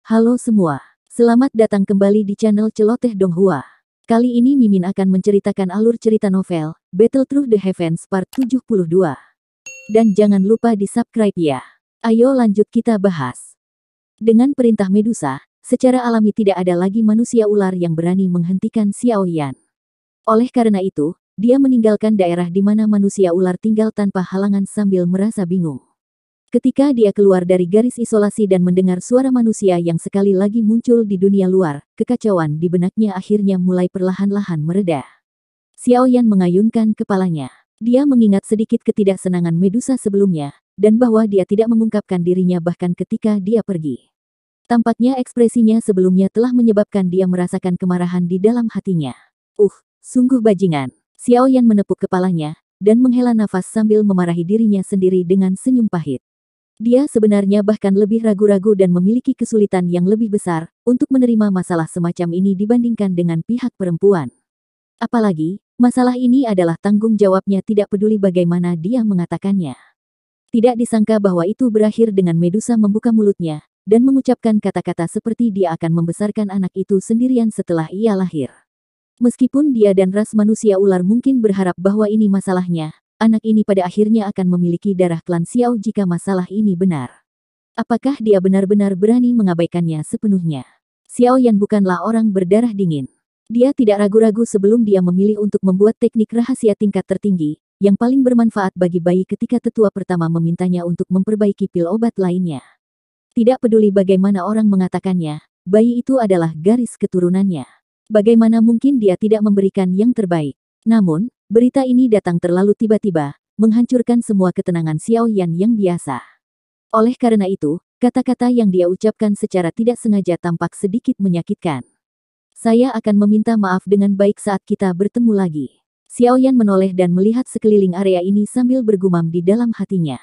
Halo semua, selamat datang kembali di channel Celoteh Donghua. Kali ini Mimin akan menceritakan alur cerita novel, Battle Through the Heavens Part 72. Dan jangan lupa di subscribe ya. Ayo lanjut kita bahas. Dengan perintah Medusa, secara alami tidak ada lagi manusia ular yang berani menghentikan Xiao Yan. Oleh karena itu, dia meninggalkan daerah di mana manusia ular tinggal tanpa halangan sambil merasa bingung. Ketika dia keluar dari garis isolasi dan mendengar suara manusia yang sekali lagi muncul di dunia luar, kekacauan di benaknya akhirnya mulai perlahan-lahan mereda. Xiao Yan mengayunkan kepalanya. Dia mengingat sedikit ketidaksenangan Medusa sebelumnya, dan bahwa dia tidak mengungkapkan dirinya bahkan ketika dia pergi. Tampaknya ekspresinya sebelumnya telah menyebabkan dia merasakan kemarahan di dalam hatinya. Sungguh bajingan. Xiao Yan menepuk kepalanya, dan menghela nafas sambil memarahi dirinya sendiri dengan senyum pahit. Dia sebenarnya bahkan lebih ragu-ragu dan memiliki kesulitan yang lebih besar untuk menerima masalah semacam ini dibandingkan dengan pihak perempuan. Apalagi, masalah ini adalah tanggung jawabnya tidak peduli bagaimana dia mengatakannya. Tidak disangka bahwa itu berakhir dengan Medusa membuka mulutnya dan mengucapkan kata-kata seperti dia akan membesarkan anak itu sendirian setelah ia lahir. Meskipun dia dan ras manusia ular mungkin berharap bahwa ini masalahnya, anak ini pada akhirnya akan memiliki darah klan Xiao jika masalah ini benar. Apakah dia benar-benar berani mengabaikannya sepenuhnya? Xiao Yan bukanlah orang berdarah dingin. Dia tidak ragu-ragu sebelum dia memilih untuk membuat teknik rahasia tingkat tertinggi, yang paling bermanfaat bagi bayi ketika tetua pertama memintanya untuk memperbaiki pil obat lainnya. Tidak peduli bagaimana orang mengatakannya, bayi itu adalah garis keturunannya. Bagaimana mungkin dia tidak memberikan yang terbaik? Namun, berita ini datang terlalu tiba-tiba, menghancurkan semua ketenangan Xiao Yan yang biasa. Oleh karena itu, kata-kata yang dia ucapkan secara tidak sengaja tampak sedikit menyakitkan. Saya akan meminta maaf dengan baik saat kita bertemu lagi. Xiao Yan menoleh dan melihat sekeliling area ini sambil bergumam di dalam hatinya.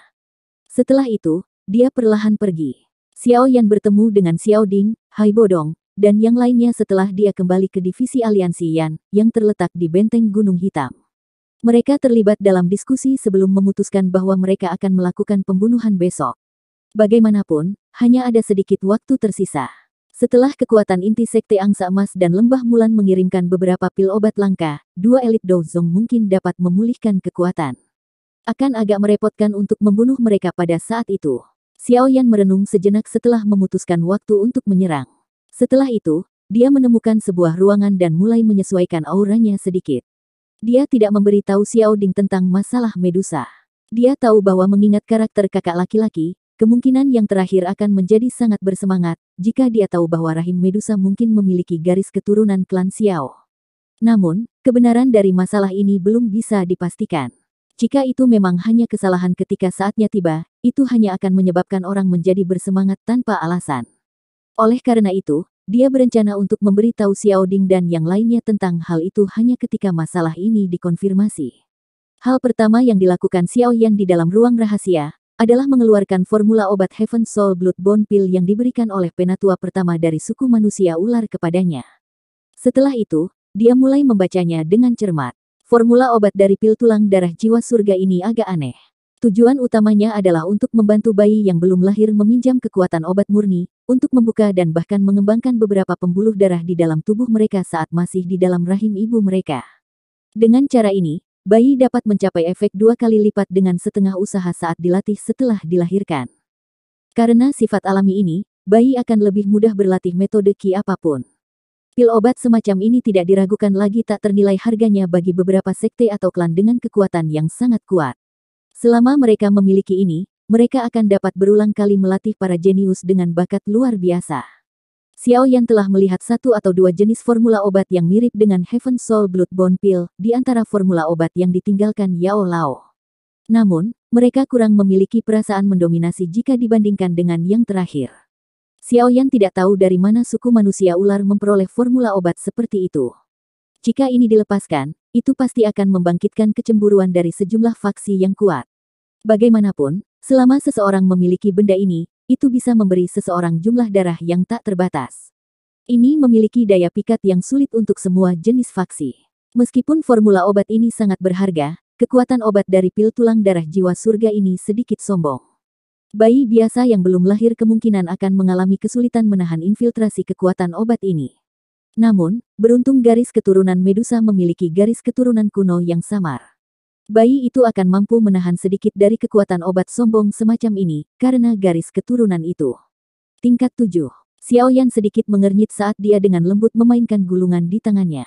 Setelah itu, dia perlahan pergi. Xiao Yan bertemu dengan Xiao Ding, Hai Bodong, dan yang lainnya setelah dia kembali ke divisi aliansi Yan, yang terletak di benteng Gunung Hitam. Mereka terlibat dalam diskusi sebelum memutuskan bahwa mereka akan melakukan pembunuhan besok. Bagaimanapun, hanya ada sedikit waktu tersisa. Setelah kekuatan inti Sekte Angsa Emas dan Lembah Mulan mengirimkan beberapa pil obat langka, dua elit Douzong mungkin dapat memulihkan kekuatan. Akan agak merepotkan untuk membunuh mereka pada saat itu. Xiao Yan merenung sejenak setelah memutuskan waktu untuk menyerang. Setelah itu, dia menemukan sebuah ruangan dan mulai menyesuaikan auranya sedikit. Dia tidak memberitahu Xiao Ding tentang masalah Medusa. Dia tahu bahwa mengingat karakter kakak laki-laki, kemungkinan yang terakhir akan menjadi sangat bersemangat, jika dia tahu bahwa rahim Medusa mungkin memiliki garis keturunan klan Xiao. Namun, kebenaran dari masalah ini belum bisa dipastikan. Jika itu memang hanya kesalahan ketika saatnya tiba, itu hanya akan menyebabkan orang menjadi bersemangat tanpa alasan. Oleh karena itu, dia berencana untuk memberitahu Xiao Ding dan yang lainnya tentang hal itu hanya ketika masalah ini dikonfirmasi. Hal pertama yang dilakukan Xiao Yan di dalam ruang rahasia adalah mengeluarkan formula obat Heaven Soul Bloodbone Pill yang diberikan oleh penatua pertama dari suku manusia ular kepadanya. Setelah itu, dia mulai membacanya dengan cermat. Formula obat dari pil tulang darah jiwa surga ini agak aneh. Tujuan utamanya adalah untuk membantu bayi yang belum lahir meminjam kekuatan obat murni, untuk membuka dan bahkan mengembangkan beberapa pembuluh darah di dalam tubuh mereka saat masih di dalam rahim ibu mereka. Dengan cara ini, bayi dapat mencapai efek 2 kali lipat dengan setengah usaha saat dilatih setelah dilahirkan. Karena sifat alami ini, bayi akan lebih mudah berlatih metode Qi apapun. Pil obat semacam ini tidak diragukan lagi tak ternilai harganya bagi beberapa sekte atau klan dengan kekuatan yang sangat kuat. Selama mereka memiliki ini, mereka akan dapat berulang kali melatih para jenius dengan bakat luar biasa. Xiao Yan telah melihat 1 atau 2 jenis formula obat yang mirip dengan Heaven Soul Bloodbone Pill di antara formula obat yang ditinggalkan Yao Lao. Namun, mereka kurang memiliki perasaan mendominasi jika dibandingkan dengan yang terakhir. Xiao Yan tidak tahu dari mana suku manusia ular memperoleh formula obat seperti itu. Jika ini dilepaskan, itu pasti akan membangkitkan kecemburuan dari sejumlah faksi yang kuat. Bagaimanapun, selama seseorang memiliki benda ini, itu bisa memberi seseorang jumlah darah yang tak terbatas. Ini memiliki daya pikat yang sulit untuk semua jenis faksi. Meskipun formula obat ini sangat berharga, kekuatan obat dari pil tulang darah jiwa surga ini sedikit sombong. Bayi biasa yang belum lahir kemungkinan akan mengalami kesulitan menahan infiltrasi kekuatan obat ini. Namun, beruntung garis keturunan Medusa memiliki garis keturunan kuno yang samar. Bayi itu akan mampu menahan sedikit dari kekuatan obat sombong semacam ini, karena garis keturunan itu. Tingkat 7. Xiaoyan sedikit mengernyit saat dia dengan lembut memainkan gulungan di tangannya.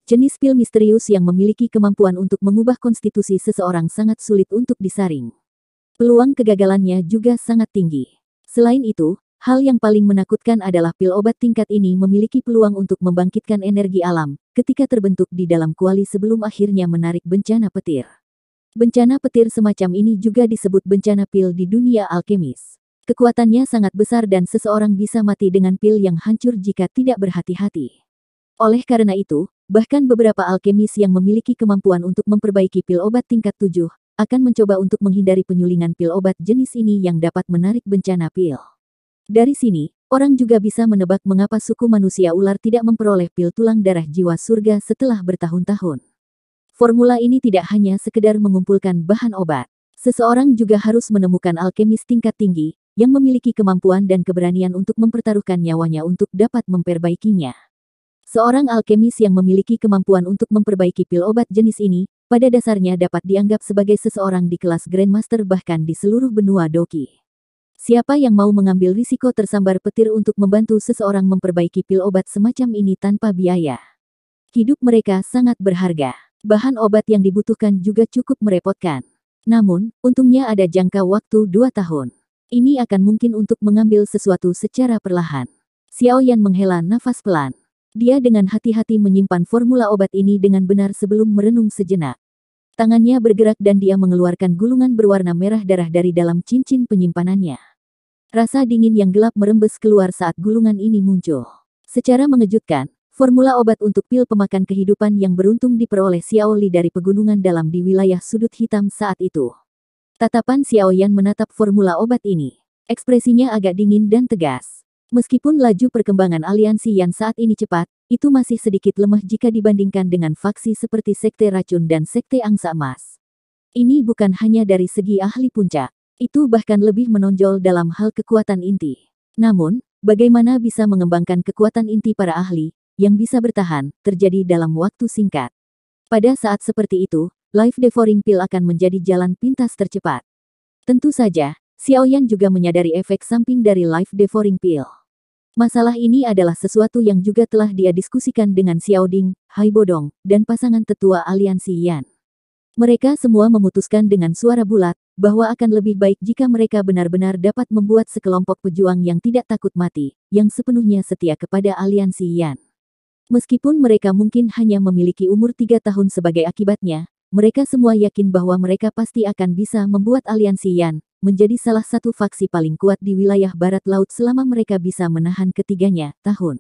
Jenis pil misterius yang memiliki kemampuan untuk mengubah konstitusi seseorang sangat sulit untuk disaring. Peluang kegagalannya juga sangat tinggi. Selain itu, hal yang paling menakutkan adalah pil obat tingkat ini memiliki peluang untuk membangkitkan energi alam, ketika terbentuk di dalam kuali sebelum akhirnya menarik bencana petir. Bencana petir semacam ini juga disebut bencana pil di dunia alkemis. Kekuatannya sangat besar dan seseorang bisa mati dengan pil yang hancur jika tidak berhati-hati. Oleh karena itu, bahkan beberapa alkemis yang memiliki kemampuan untuk memperbaiki pil obat tingkat 7, akan mencoba untuk menghindari penyulingan pil obat jenis ini yang dapat menarik bencana pil. Dari sini, orang juga bisa menebak mengapa suku manusia ular tidak memperoleh pil tulang darah jiwa surga setelah bertahun-tahun. Formula ini tidak hanya sekedar mengumpulkan bahan obat. Seseorang juga harus menemukan alkemis tingkat tinggi, yang memiliki kemampuan dan keberanian untuk mempertaruhkan nyawanya untuk dapat memperbaikinya. Seorang alkemis yang memiliki kemampuan untuk memperbaiki pil obat jenis ini, pada dasarnya dapat dianggap sebagai seseorang di kelas Grandmaster bahkan di seluruh benua Doki. Siapa yang mau mengambil risiko tersambar petir untuk membantu seseorang memperbaiki pil obat semacam ini tanpa biaya? Hidup mereka sangat berharga. Bahan obat yang dibutuhkan juga cukup merepotkan. Namun, untungnya ada jangka waktu 2 tahun. Ini akan mungkin untuk mengambil sesuatu secara perlahan. Xiaoyan menghela nafas pelan. Dia dengan hati-hati menyimpan formula obat ini dengan benar sebelum merenung sejenak. Tangannya bergerak dan dia mengeluarkan gulungan berwarna merah darah dari dalam cincin penyimpanannya. Rasa dingin yang gelap merembes keluar saat gulungan ini muncul. Secara mengejutkan, formula obat untuk pil pemakan kehidupan yang beruntung diperoleh Xiao Li dari pegunungan dalam di wilayah sudut hitam saat itu. Tatapan Xiaoyan menatap formula obat ini. Ekspresinya agak dingin dan tegas. Meskipun laju perkembangan aliansi yang saat ini cepat, itu masih sedikit lemah jika dibandingkan dengan faksi seperti Sekte Racun dan Sekte Angsa Emas. Ini bukan hanya dari segi ahli puncak, itu bahkan lebih menonjol dalam hal kekuatan inti. Namun, bagaimana bisa mengembangkan kekuatan inti para ahli, yang bisa bertahan, terjadi dalam waktu singkat. Pada saat seperti itu, Life Devouring Pill akan menjadi jalan pintas tercepat. Tentu saja, Xiaoyan juga menyadari efek samping dari Life Devouring Pill. Masalah ini adalah sesuatu yang juga telah dia diskusikan dengan Xiao Ding, Hai Bodong, dan pasangan tetua aliansi Yan. Mereka semua memutuskan dengan suara bulat, bahwa akan lebih baik jika mereka benar-benar dapat membuat sekelompok pejuang yang tidak takut mati, yang sepenuhnya setia kepada aliansi Yan. Meskipun mereka mungkin hanya memiliki umur 3 tahun sebagai akibatnya, mereka semua yakin bahwa mereka pasti akan bisa membuat aliansi Yan menjadi salah satu faksi paling kuat di wilayah barat laut selama mereka bisa menahan ketiganya tahun.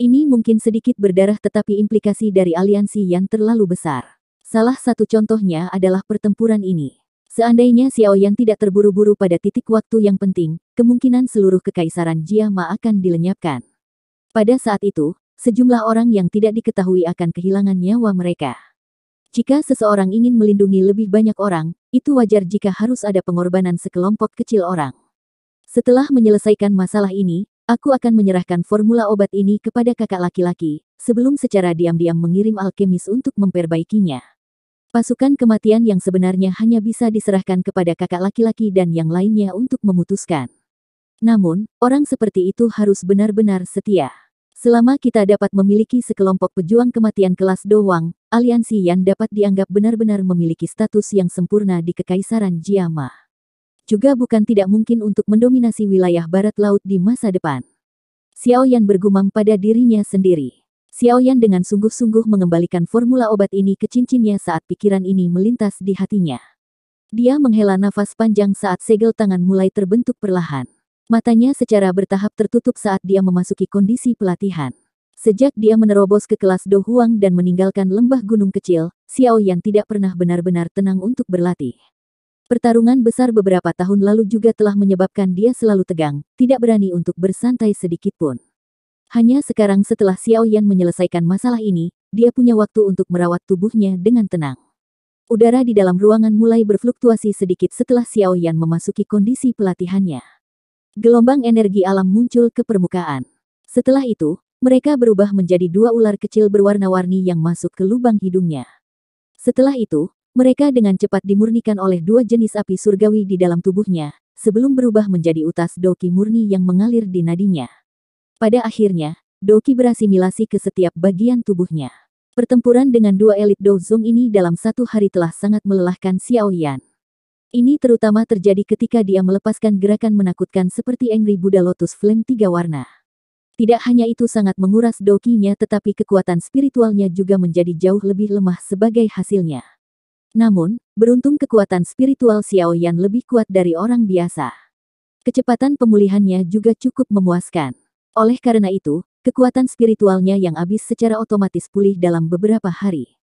Ini mungkin sedikit berdarah tetapi implikasi dari aliansi yang terlalu besar. Salah satu contohnya adalah pertempuran ini. Seandainya Xiaoyan tidak terburu-buru pada titik waktu yang penting, kemungkinan seluruh kekaisaran Jiama akan dilenyapkan. Pada saat itu, sejumlah orang yang tidak diketahui akan kehilangan nyawa mereka. Jika seseorang ingin melindungi lebih banyak orang, itu wajar jika harus ada pengorbanan sekelompok kecil orang. Setelah menyelesaikan masalah ini, aku akan menyerahkan formula obat ini kepada kakak laki-laki, sebelum secara diam-diam mengirim alkemis untuk memperbaikinya. Pasukan kematian yang sebenarnya hanya bisa diserahkan kepada kakak laki-laki dan yang lainnya untuk memutuskan. Namun, orang seperti itu harus benar-benar setia. Selama kita dapat memiliki sekelompok pejuang kematian kelas Dowang, aliansi Yan dapat dianggap benar-benar memiliki status yang sempurna di Kekaisaran Jiama. Juga bukan tidak mungkin untuk mendominasi wilayah barat laut di masa depan. Xiaoyan bergumam pada dirinya sendiri. Xiaoyan dengan sungguh-sungguh mengembalikan formula obat ini ke cincinnya saat pikiran ini melintas di hatinya. Dia menghela nafas panjang saat segel tangan mulai terbentuk perlahan. Matanya secara bertahap tertutup saat dia memasuki kondisi pelatihan. Sejak dia menerobos ke kelas Do Huang dan meninggalkan lembah gunung kecil, Xiaoyan tidak pernah benar-benar tenang untuk berlatih. Pertarungan besar beberapa tahun lalu juga telah menyebabkan dia selalu tegang, tidak berani untuk bersantai sedikit pun. Hanya sekarang setelah Xiaoyan menyelesaikan masalah ini, dia punya waktu untuk merawat tubuhnya dengan tenang. Udara di dalam ruangan mulai berfluktuasi sedikit setelah Xiao Yan memasuki kondisi pelatihannya. Gelombang energi alam muncul ke permukaan. Setelah itu, mereka berubah menjadi dua ular kecil berwarna-warni yang masuk ke lubang hidungnya. Setelah itu, mereka dengan cepat dimurnikan oleh dua jenis api surgawi di dalam tubuhnya, sebelum berubah menjadi utas doki murni yang mengalir di nadinya. Pada akhirnya, doki berasimilasi ke setiap bagian tubuhnya. Pertempuran dengan dua elit Dozong ini dalam satu hari telah sangat melelahkan Xiao Yan. Ini terutama terjadi ketika dia melepaskan gerakan menakutkan seperti Angry Buddha Lotus Flame 3 warna. Tidak hanya itu sangat menguras dokinya tetapi kekuatan spiritualnya juga menjadi jauh lebih lemah sebagai hasilnya. Namun, beruntung kekuatan spiritual Xiao Yan lebih kuat dari orang biasa. Kecepatan pemulihannya juga cukup memuaskan. Oleh karena itu, kekuatan spiritualnya yang habis secara otomatis pulih dalam beberapa hari.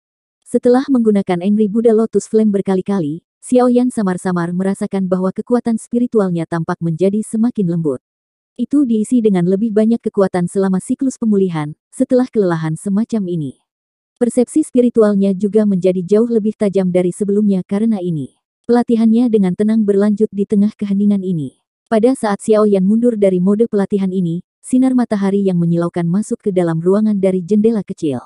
Setelah menggunakan Angry Buddha Lotus Flame berkali-kali, Xiao Yan samar-samar merasakan bahwa kekuatan spiritualnya tampak menjadi semakin lembut. Itu diisi dengan lebih banyak kekuatan selama siklus pemulihan, setelah kelelahan semacam ini. Persepsi spiritualnya juga menjadi jauh lebih tajam dari sebelumnya karena ini. Pelatihannya dengan tenang berlanjut di tengah keheningan ini. Pada saat Xiao Yan mundur dari mode pelatihan ini, sinar matahari yang menyilaukan masuk ke dalam ruangan dari jendela kecil.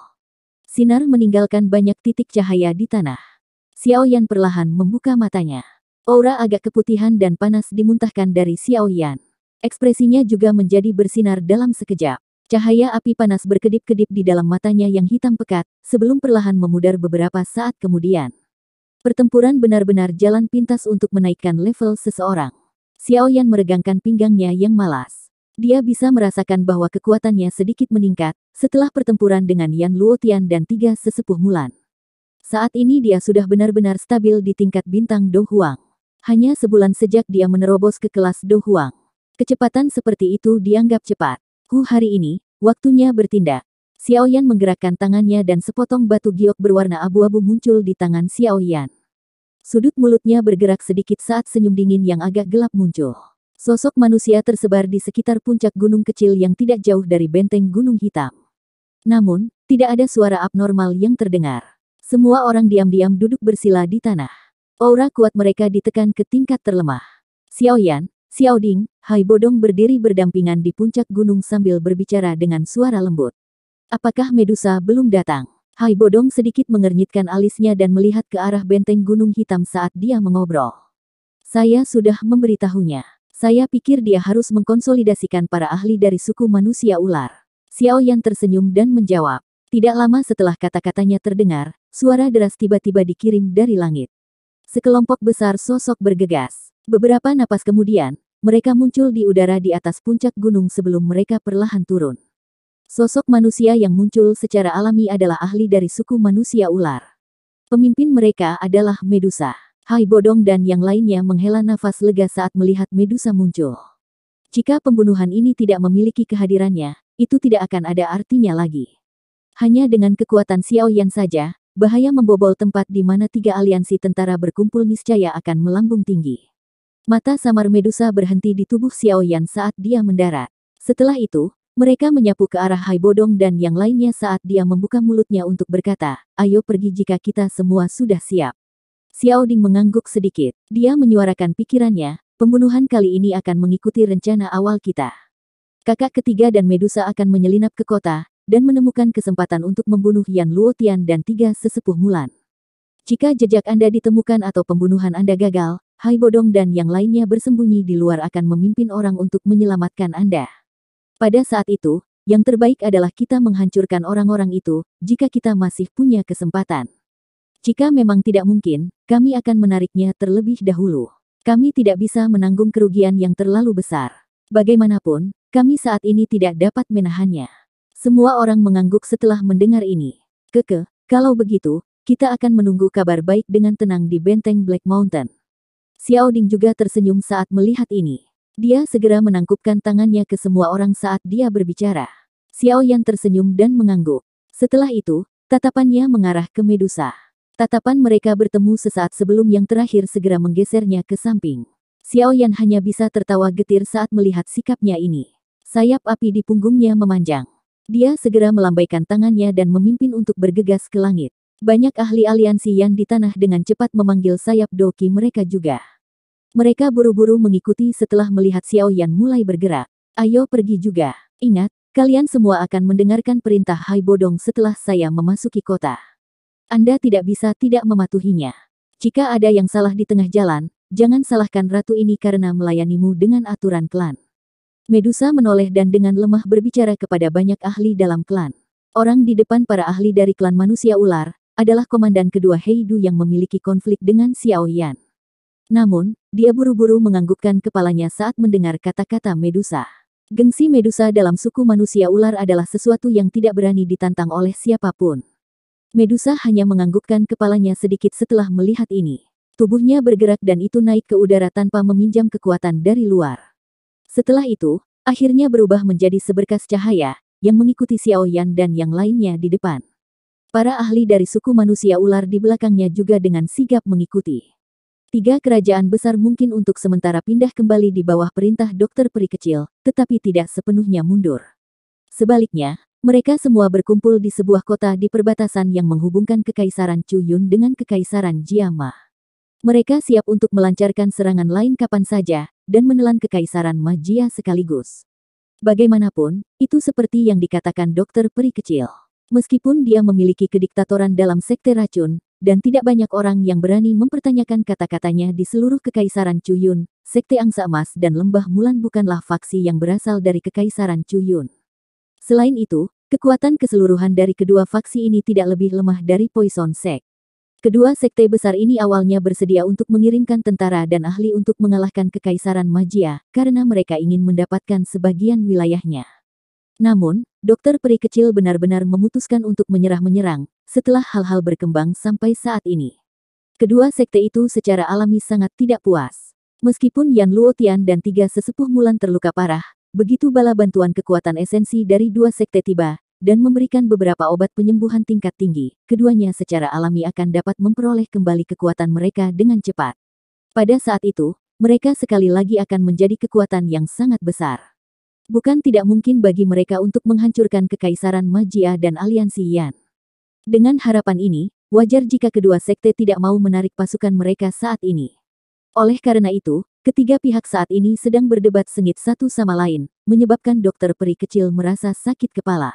Sinar meninggalkan banyak titik cahaya di tanah. Xiao Yan perlahan membuka matanya. Aura agak keputihan dan panas dimuntahkan dari Xiao Yan. Ekspresinya juga menjadi bersinar dalam sekejap. Cahaya api panas berkedip-kedip di dalam matanya yang hitam pekat, sebelum perlahan memudar beberapa saat kemudian. Pertempuran benar-benar jalan pintas untuk menaikkan level seseorang. Xiao Yan meregangkan pinggangnya yang malas. Dia bisa merasakan bahwa kekuatannya sedikit meningkat, setelah pertempuran dengan Yan Luotian dan tiga sesepuh Mulan. Saat ini dia sudah benar-benar stabil di tingkat bintang Do Huang. Hanya sebulan sejak dia menerobos ke kelas Do Huang. Kecepatan seperti itu dianggap cepat. Hari ini, waktunya bertindak. Xiao Yan menggerakkan tangannya dan sepotong batu giok berwarna abu-abu muncul di tangan Xiao Yan. Sudut mulutnya bergerak sedikit saat senyum dingin yang agak gelap muncul. Sosok manusia tersebar di sekitar puncak gunung kecil yang tidak jauh dari benteng gunung hitam. Namun, tidak ada suara abnormal yang terdengar. Semua orang diam-diam duduk bersila di tanah. Aura kuat mereka ditekan ke tingkat terlemah. Xiao Yan, Xiao Ding, Hai Bodong berdiri berdampingan di puncak gunung sambil berbicara dengan suara lembut. Apakah Medusa belum datang? Hai Bodong sedikit mengernyitkan alisnya dan melihat ke arah benteng gunung hitam saat dia mengobrol. Saya sudah memberitahunya. Saya pikir dia harus mengkonsolidasikan para ahli dari suku manusia ular. Xiao Yan tersenyum dan menjawab. Tidak lama setelah kata-katanya terdengar, suara deras tiba-tiba dikirim dari langit. Sekelompok besar sosok bergegas. Beberapa napas kemudian, mereka muncul di udara di atas puncak gunung sebelum mereka perlahan turun. Sosok manusia yang muncul secara alami adalah ahli dari suku manusia ular. Pemimpin mereka adalah Medusa. Hai Bodong dan yang lainnya menghela nafas lega saat melihat Medusa muncul. Jika pembunuhan ini tidak memiliki kehadirannya, itu tidak akan ada artinya lagi. Hanya dengan kekuatan Xiao Yan saja, bahaya membobol tempat di mana tiga aliansi tentara berkumpul niscaya akan melambung tinggi. Mata samar Medusa berhenti di tubuh Xiao Yan saat dia mendarat. Setelah itu, mereka menyapu ke arah Hai Bodong dan yang lainnya saat dia membuka mulutnya untuk berkata, ayo pergi jika kita semua sudah siap. Xiao Ding mengangguk sedikit. Dia menyuarakan pikirannya, pembunuhan kali ini akan mengikuti rencana awal kita. Kakak ketiga dan Medusa akan menyelinap ke kota, dan menemukan kesempatan untuk membunuh Yan Luotian dan tiga sesepuh Mulan. Jika jejak Anda ditemukan atau pembunuhan Anda gagal, Hai Bodong dan yang lainnya bersembunyi di luar akan memimpin orang untuk menyelamatkan Anda. Pada saat itu, yang terbaik adalah kita menghancurkan orang-orang itu, jika kita masih punya kesempatan. Jika memang tidak mungkin, kami akan menariknya terlebih dahulu. Kami tidak bisa menanggung kerugian yang terlalu besar. Bagaimanapun, kami saat ini tidak dapat menahannya. Semua orang mengangguk setelah mendengar ini. Kalau begitu, kita akan menunggu kabar baik dengan tenang di benteng Black Mountain. Xiao Ding juga tersenyum saat melihat ini. Dia segera menangkupkan tangannya ke semua orang saat dia berbicara. Xiao Yan tersenyum dan mengangguk. Setelah itu, tatapannya mengarah ke Medusa. Tatapan mereka bertemu sesaat sebelum yang terakhir segera menggesernya ke samping. Xiao Yan hanya bisa tertawa getir saat melihat sikapnya ini. Sayap api di punggungnya memanjang. Dia segera melambaikan tangannya dan memimpin untuk bergegas ke langit. Banyak ahli aliansi Yan di tanah dengan cepat memanggil sayap doki mereka juga. Mereka buru-buru mengikuti setelah melihat Xiao Yan mulai bergerak. Ayo pergi juga. Ingat, kalian semua akan mendengarkan perintah Hai Bodong setelah saya memasuki kota. Anda tidak bisa tidak mematuhinya. Jika ada yang salah di tengah jalan, jangan salahkan ratu ini karena melayanimu dengan aturan klan. Medusa menoleh dan dengan lemah berbicara kepada banyak ahli dalam klan. Orang di depan para ahli dari klan manusia ular adalah komandan kedua Heidu yang memiliki konflik dengan Xiao Yan. Namun, dia buru-buru menganggukkan kepalanya saat mendengar kata-kata Medusa. Gengsi Medusa dalam suku manusia ular adalah sesuatu yang tidak berani ditantang oleh siapapun. Medusa hanya menganggukkan kepalanya sedikit setelah melihat ini. Tubuhnya bergerak dan itu naik ke udara tanpa meminjam kekuatan dari luar. Setelah itu, akhirnya berubah menjadi seberkas cahaya, yang mengikuti Xiao Yan dan yang lainnya di depan. Para ahli dari suku manusia ular di belakangnya juga dengan sigap mengikuti. 3 kerajaan besar mungkin untuk sementara pindah kembali di bawah perintah dokter peri kecil, tetapi tidak sepenuhnya mundur. Sebaliknya, mereka semua berkumpul di sebuah kota di perbatasan yang menghubungkan Kekaisaran Chuyun dengan Kekaisaran Jiama. Mereka siap untuk melancarkan serangan lain kapan saja, dan menelan Kekaisaran Magia sekaligus. Bagaimanapun, itu seperti yang dikatakan dokter peri kecil. Meskipun dia memiliki kediktatoran dalam sekte racun, dan tidak banyak orang yang berani mempertanyakan kata-katanya di seluruh Kekaisaran Chuyun, Sekte Angsa Emas dan Lembah Mulan bukanlah faksi yang berasal dari Kekaisaran Chuyun. Selain itu, kekuatan keseluruhan dari kedua faksi ini tidak lebih lemah dari Poison Sect. Kedua sekte besar ini awalnya bersedia untuk mengirimkan tentara dan ahli untuk mengalahkan Kekaisaran Magia, karena mereka ingin mendapatkan sebagian wilayahnya. Namun, dokter peri kecil benar-benar memutuskan untuk menyerang setelah hal-hal berkembang sampai saat ini. Kedua sekte itu secara alami sangat tidak puas. Meskipun Yan Luotian dan 3 sesepuh Mulan terluka parah, begitu bala bantuan kekuatan esensi dari 2 sekte tiba, dan memberikan beberapa obat penyembuhan tingkat tinggi, keduanya secara alami akan dapat memperoleh kembali kekuatan mereka dengan cepat. Pada saat itu, mereka sekali lagi akan menjadi kekuatan yang sangat besar. Bukan tidak mungkin bagi mereka untuk menghancurkan Kekaisaran Magia dan aliansi Yan. Dengan harapan ini, wajar jika kedua sekte tidak mau menarik pasukan mereka saat ini. Oleh karena itu, ketiga pihak saat ini sedang berdebat sengit satu sama lain, menyebabkan dokter peri kecil merasa sakit kepala.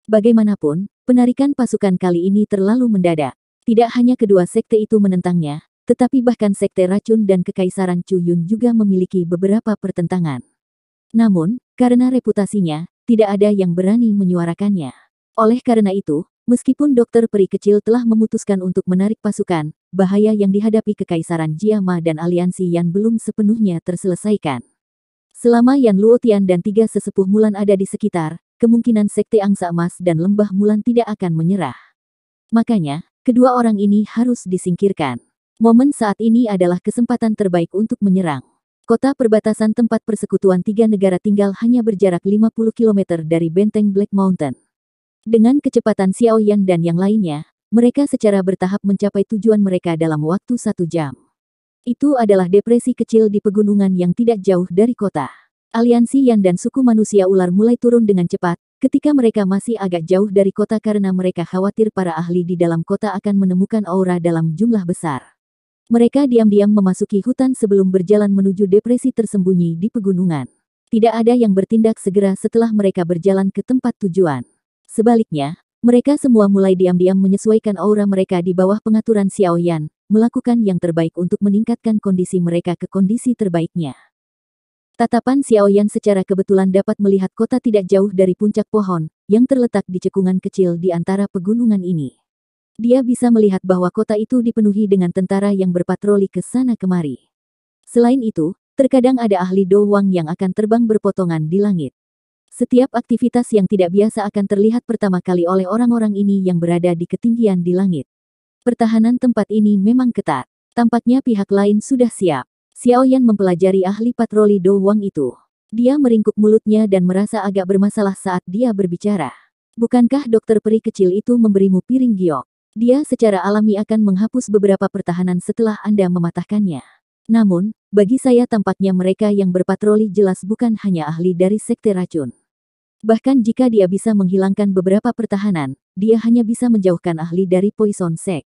Bagaimanapun, penarikan pasukan kali ini terlalu mendadak. Tidak hanya kedua sekte itu menentangnya, tetapi bahkan sekte racun dan Kekaisaran Chuyun juga memiliki beberapa pertentangan. Namun, karena reputasinya, tidak ada yang berani menyuarakannya. Oleh karena itu, meskipun dokter peri kecil telah memutuskan untuk menarik pasukan, bahaya yang dihadapi Kekaisaran Jiama dan aliansi Yan belum sepenuhnya terselesaikan. Selama Yan Luotian dan 3 sesepuh Mulan ada di sekitar, kemungkinan Sekte Angsa Emas dan Lembah Mulan tidak akan menyerah. Makanya, kedua orang ini harus disingkirkan. Momen saat ini adalah kesempatan terbaik untuk menyerang. Kota perbatasan tempat persekutuan 3 negara tinggal hanya berjarak 50 km dari benteng Black Mountain. Dengan kecepatan Xiao Yan dan yang lainnya, mereka secara bertahap mencapai tujuan mereka dalam waktu 1 jam. Itu adalah depresi kecil di pegunungan yang tidak jauh dari kota. Aliansi Yan dan suku manusia ular mulai turun dengan cepat, ketika mereka masih agak jauh dari kota karena mereka khawatir para ahli di dalam kota akan menemukan aura dalam jumlah besar. Mereka diam-diam memasuki hutan sebelum berjalan menuju depresi tersembunyi di pegunungan. Tidak ada yang bertindak segera setelah mereka berjalan ke tempat tujuan. Sebaliknya, mereka semua mulai diam-diam menyesuaikan aura mereka di bawah pengaturan Xiao Yan, melakukan yang terbaik untuk meningkatkan kondisi mereka ke kondisi terbaiknya. Tatapan Xiao Yan secara kebetulan dapat melihat kota tidak jauh dari puncak pohon, yang terletak di cekungan kecil di antara pegunungan ini. Dia bisa melihat bahwa kota itu dipenuhi dengan tentara yang berpatroli ke sana kemari. Selain itu, terkadang ada ahli Do Wang yang akan terbang berpotongan di langit. Setiap aktivitas yang tidak biasa akan terlihat pertama kali oleh orang-orang ini yang berada di ketinggian di langit. Pertahanan tempat ini memang ketat. Tampaknya pihak lain sudah siap. Xiao Yan mempelajari ahli patroli Do Wang itu. Dia meringkuk mulutnya dan merasa agak bermasalah saat dia berbicara. Bukankah dokter peri kecil itu memberimu piring giok? Dia secara alami akan menghapus beberapa pertahanan setelah Anda mematahkannya. Namun, bagi saya tampaknya mereka yang berpatroli jelas bukan hanya ahli dari sekte racun. Bahkan jika dia bisa menghilangkan beberapa pertahanan, dia hanya bisa menjauhkan ahli dari Poison Sect.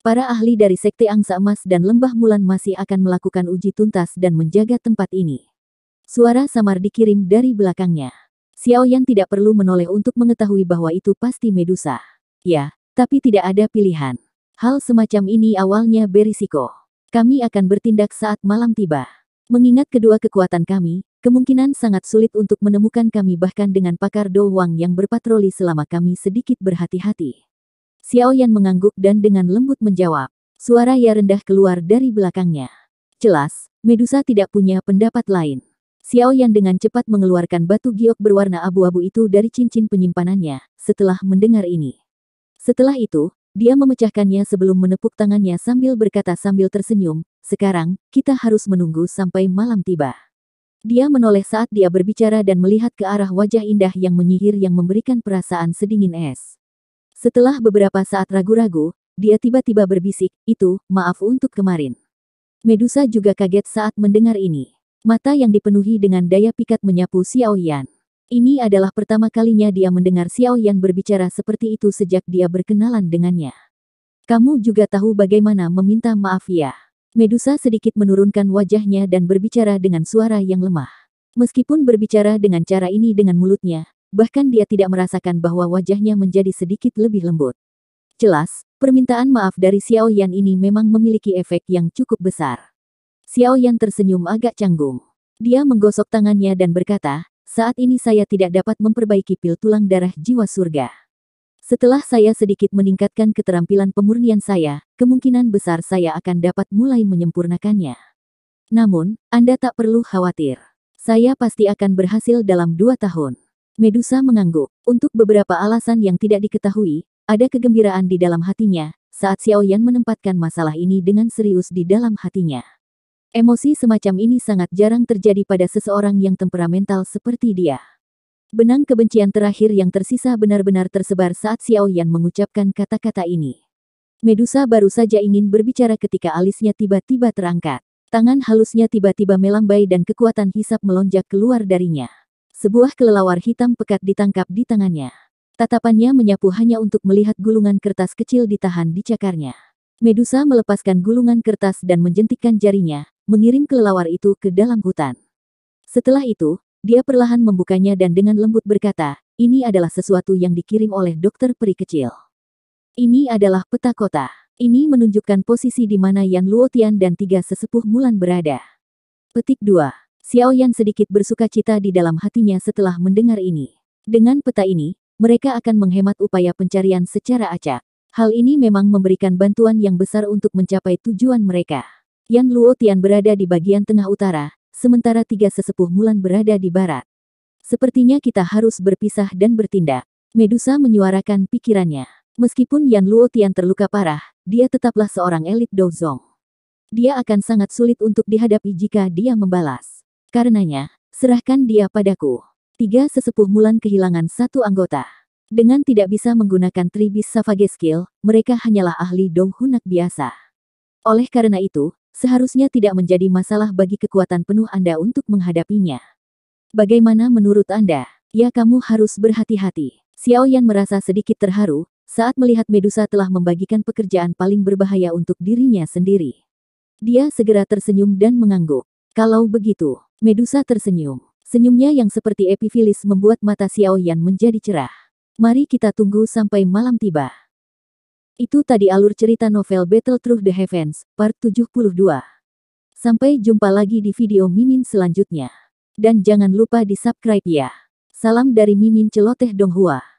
Para ahli dari Sekte Angsa Emas dan Lembah Mulan masih akan melakukan uji tuntas dan menjaga tempat ini. Suara samar dikirim dari belakangnya. Xiaoyan tidak perlu menoleh untuk mengetahui bahwa itu pasti Medusa. Ya, tapi tidak ada pilihan. Hal semacam ini awalnya berisiko. Kami akan bertindak saat malam tiba. Mengingat kedua kekuatan kami, kemungkinan sangat sulit untuk menemukan kami bahkan dengan pakar Do Wang yang berpatroli selama kami sedikit berhati-hati. Xiaoyan mengangguk dan dengan lembut menjawab. Suara ya rendah keluar dari belakangnya. Jelas, Medusa tidak punya pendapat lain. Xiaoyan dengan cepat mengeluarkan batu giok berwarna abu-abu itu dari cincin penyimpanannya, setelah mendengar ini. Setelah itu, dia memecahkannya sebelum menepuk tangannya sambil berkata sambil tersenyum, sekarang, kita harus menunggu sampai malam tiba. Dia menoleh saat dia berbicara dan melihat ke arah wajah indah yang menyihir yang memberikan perasaan sedingin es. Setelah beberapa saat ragu-ragu, dia tiba-tiba berbisik, itu, maaf untuk kemarin. Medusa juga kaget saat mendengar ini. Mata yang dipenuhi dengan daya pikat menyapu Xiaoyan. Ini adalah pertama kalinya dia mendengar Xiaoyan berbicara seperti itu sejak dia berkenalan dengannya. Kamu juga tahu bagaimana meminta maaf ya. Medusa sedikit menurunkan wajahnya dan berbicara dengan suara yang lemah. Meskipun berbicara dengan cara ini dengan mulutnya, bahkan dia tidak merasakan bahwa wajahnya menjadi sedikit lebih lembut. Jelas, permintaan maaf dari Xiaoyan ini memang memiliki efek yang cukup besar. Xiaoyan tersenyum agak canggung. Dia menggosok tangannya dan berkata, saat ini saya tidak dapat memperbaiki pil tulang darah jiwa surga. Setelah saya sedikit meningkatkan keterampilan pemurnian saya, kemungkinan besar saya akan dapat mulai menyempurnakannya. Namun, Anda tak perlu khawatir. Saya pasti akan berhasil dalam 2 tahun. Medusa mengangguk. Untuk beberapa alasan yang tidak diketahui, ada kegembiraan di dalam hatinya, saat Xiaoyan menempatkan masalah ini dengan serius di dalam hatinya. Emosi semacam ini sangat jarang terjadi pada seseorang yang temperamental seperti dia. Benang kebencian terakhir yang tersisa benar-benar tersebar saat Xiaoyan mengucapkan kata-kata ini. Medusa baru saja ingin berbicara ketika alisnya tiba-tiba terangkat. Tangan halusnya tiba-tiba melambai dan kekuatan hisap melonjak keluar darinya. Sebuah kelelawar hitam pekat ditangkap di tangannya. Tatapannya menyapu hanya untuk melihat gulungan kertas kecil ditahan di cakarnya. Medusa melepaskan gulungan kertas dan menjentikkan jarinya, mengirim kelelawar itu ke dalam hutan. Setelah itu, dia perlahan membukanya dan dengan lembut berkata, ini adalah sesuatu yang dikirim oleh dokter peri kecil. Ini adalah peta kota. Ini menunjukkan posisi di mana Yan Luotian dan 3 sesepuh Mulan berada. Petik 2. Xiaoyan sedikit bersukacita di dalam hatinya setelah mendengar ini. Dengan peta ini, mereka akan menghemat upaya pencarian secara acak. Hal ini memang memberikan bantuan yang besar untuk mencapai tujuan mereka. Yan Luotian berada di bagian tengah utara, sementara 3 sesepuh Mulan berada di barat. Sepertinya kita harus berpisah dan bertindak. Medusa menyuarakan pikirannya. Meskipun Yan Luotian terluka parah, dia tetaplah seorang elit Dozong. Dia akan sangat sulit untuk dihadapi jika dia membalas. Karenanya, serahkan dia padaku. 3 sesepuh Mulan kehilangan 1 anggota. Dengan tidak bisa menggunakan Tribis Savage Skill, mereka hanyalah ahli Dong Hunak biasa. Oleh karena itu, seharusnya tidak menjadi masalah bagi kekuatan penuh Anda untuk menghadapinya. Bagaimana menurut Anda? Ya, kamu harus berhati-hati. Xiaoyan merasa sedikit terharu saat melihat Medusa telah membagikan pekerjaan paling berbahaya untuk dirinya sendiri. Dia segera tersenyum dan mengangguk. Kalau begitu, Medusa tersenyum. Senyumnya yang seperti epifilis membuat mata Xiaoyan menjadi cerah. Mari kita tunggu sampai malam tiba. Itu tadi alur cerita novel Battle Through the Heavens, part 72. Sampai jumpa lagi di video Mimin selanjutnya. Dan jangan lupa di subscribe ya. Salam dari Mimin Celoteh Donghua.